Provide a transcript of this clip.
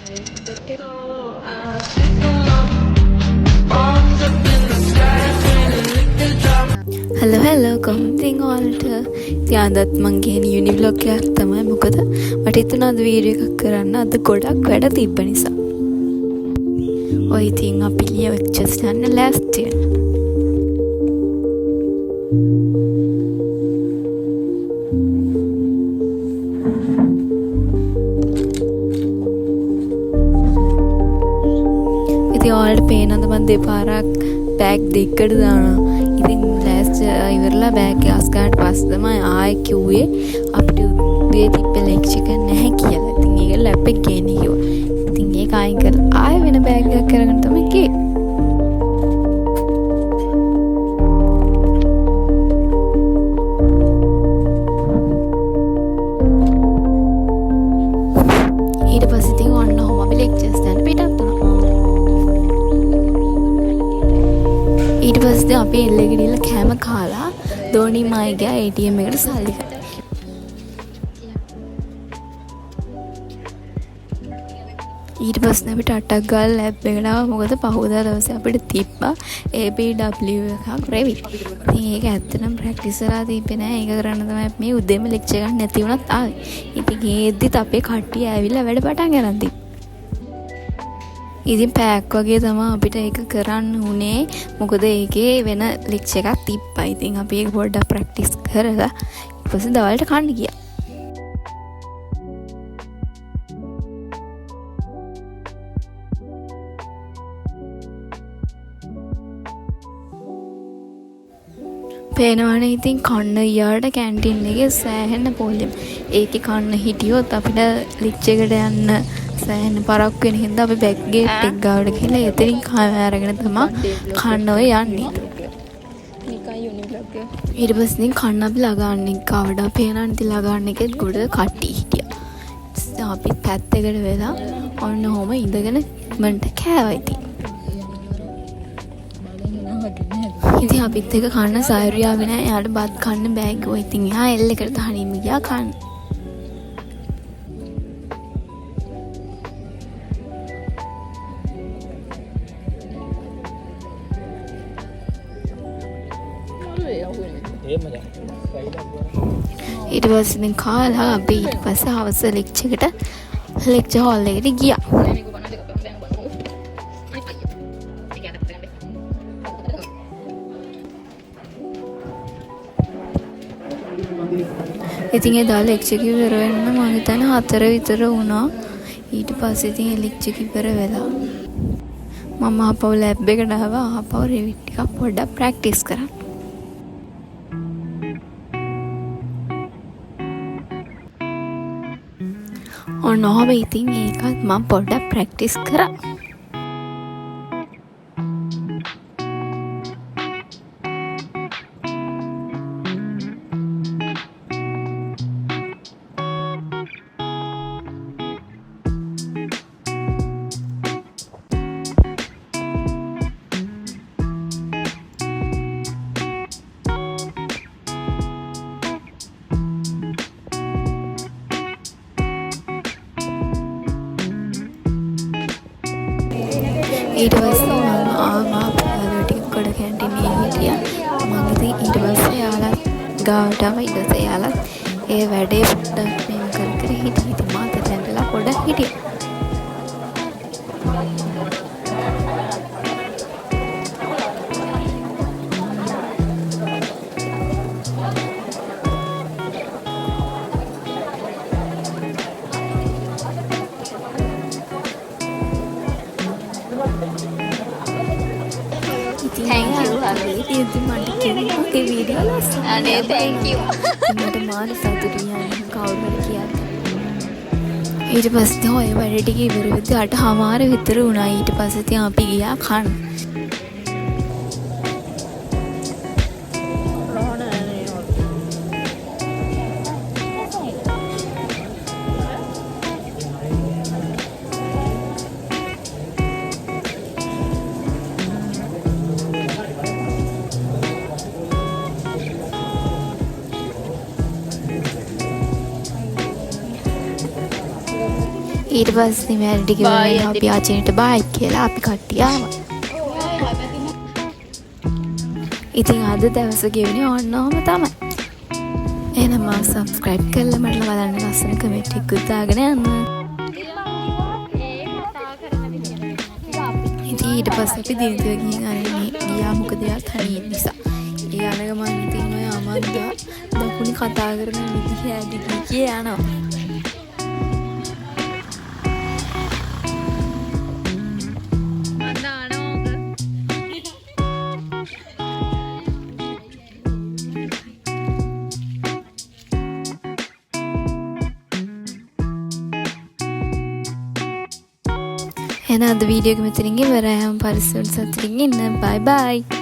Hello hello කොහොමද ඔයාලට? ඉතින් අදත් මං කියන යුනි බ්ලොග් එකක් තමයි. මොකද මට හිතුණා අද වීඩියෝ එකක් කරන්න. අද ගොඩක් වැඩ තිබ්බ නිසා. ඔය ඉතින් අපි ලෙක්චර්ස් යන්න ලෑස්ති වෙනවා. ඉතින් ඔයාලට පේනද මම දෙපාරක් බෑග් දෙකකට දානවා. ඉතින් ඉවරලා බෑග් එක අස්ගාට පස්සේ තමයි ආයෙ කිව්වේ අපිට උදේ තිබ්බ ලෙක්චර් එක නැහැ කියලා. ඉතින් ඒක ලැප් එක ගේන්න කිව්වා. ඉතින් ඒක අයින් කරලා ආයෙ වෙන බෑග් එකක් කරගෙන තමයි ගියේ. ඊට පස්සේ ඉතින් ඔන්න ඔහොම අපි ලෙක්චර්ස් යන පිටත් වුණා. ඊට පස්සේ අපි එල්ලේ ගිහිල්ලා කෑම කාලා දෝනි මායි ගියා ATM එකට සල්ලි ගන්න. ඊට පස්සේ අපි ටටක් ගාලා ලැබ් එකට ආවා. මොකද පහුවදා දවසේ අපිට තිබ්බා APW එකක් රෙවිට්. ඉතින් ඒක ඇත්තටම ප්‍රැක්ටිස් කරලා තිබ්බේ නෑ. ඒක කරන්න තමයි මේ උදේම ලෙක්චර් ගන්න නැති වුණත් ආවේ. ඉතින් ඒද්දිත් අපේ කට්ටිය ඇවිල්ලා වැඩ පටන් ගන්න තිබ්බා. ඉතින් පැයක් වගේ තමයි අපිට ඒක කරන්න උනේ. මොකද ඒකේ වෙන ලෙක්චර් එකක් තිබ්බා. ඉතින් අපි ඒක පොඩ්ඩක් ප්‍රැක්ටිස් කරලා ඊට පස්සේ දවල්ට කන්න ගියා. පේනවනේ ඉතින් කන්න යාට කැන්ටින් එකේ සෑහෙන පොලියම්. ඒකේ කන්න හිටියොත් අපිට ලෙක්චර් එකට යන්න සෑහෙන පරක්කු වෙන හින්දා අපි බෑග් ගේට් එක ගාවට ගිහලා එතනින් කෑම අරගෙන තමයි කන්න ඔය යන්නේ. ඊට පස්සේ කන්න අපි ළගාන්න එක ගාවට පේනවනේ ඉතින් ළගාන්න එකෙත් ගොඩ කට්ටිය හිටියා. ඉතින් අපි පැත්තකට වෙලා ඔන්න ඔහොම ඉඳගෙන ඉක්මනට කෑවා ඉතින්. ඉතින් අපිත් එක කන්න සායරියාවේ නෑ. එයාට බත් කන්න බෑ කිව්වා. ඉතින් එයා එල් එකට තනියම ගියා කන්න. ඊට පස්සේ ඉතින් කාලා අපි ඊට පස්සේ හවස ලෙක්චර් හෝල් එකට ගියා. ඉතින් එදා ලෙක්චර් ඉවර වෙන්න මම හිතන්නේ 4 විතර වුණා. ඊට පස්සේ ඉතින් ලෙක්චර් ඉවර වෙලා මම ආපහු ලැබ් එකට ආවා. ආපහු රෙවිට් ටිකක් පොඩ්ඩක් ප්‍රැක්ටිස් කරා. ඔන්න ඔහොම ඉතින් ඒකත් මම පොඩ්ඩක් ප්‍රැක්ටිස් කරා. ඊට පස්සේ මම ආවා ටික කොට කැන්ටින් එකේ හිටියා. මම ඉතින් ඊට පස්සේ යාලා ගාවටම ඊට යාලා ඒ වැඩේ පොඩ්ඩක් මෙහෙම කර කර හිටියා. ඉතින් මාත් දැන්ලා පොඩ්ඩක් හිටියා. Thank you. ඉතින් මට කියනවා ඒ වීඩියෝ ලස්සන. අනේ thank you. මට මාන සතුටුයි කවුරුහරි කියන්නේ. ඊට පස්සේ ඔය වැඩ ටික ඉවර වෙද්දී 8:00 විතර වුණා. ඊට පස්සේ ඉතින් අපි ගියා කන්න. ඊට පස්සේ මෑරිටි කිව්වා අපි ආච්චිට බයි කියලා අපි කට්ටිය ආවා. ඉතින් අද දවස ගෙවුනේ ඔන්න ඔහම තමයි. එහෙනම් මම සබ්ස්ක්‍රයිබ් කරලා මට බලන්න ලස්සන කමෙන්ට් එකක් දාගෙන යන්න. ඉතින් ඊට පස්සේ අපි දිනතුව ගිහින් අනේ ගියා මොකද යා තනියෙන් නිසා. ඒ අනග මන් ඉතින් ඔය අමන්දා දකුණේ කතා කරන විදිහ ඇදි කිය යනවා. එහෙනම් අද වීඩියෝ එක මෙතනින් ඉවරයි. පරිස්සමෙන් සතුටින් ඉන්න. බයි බයි.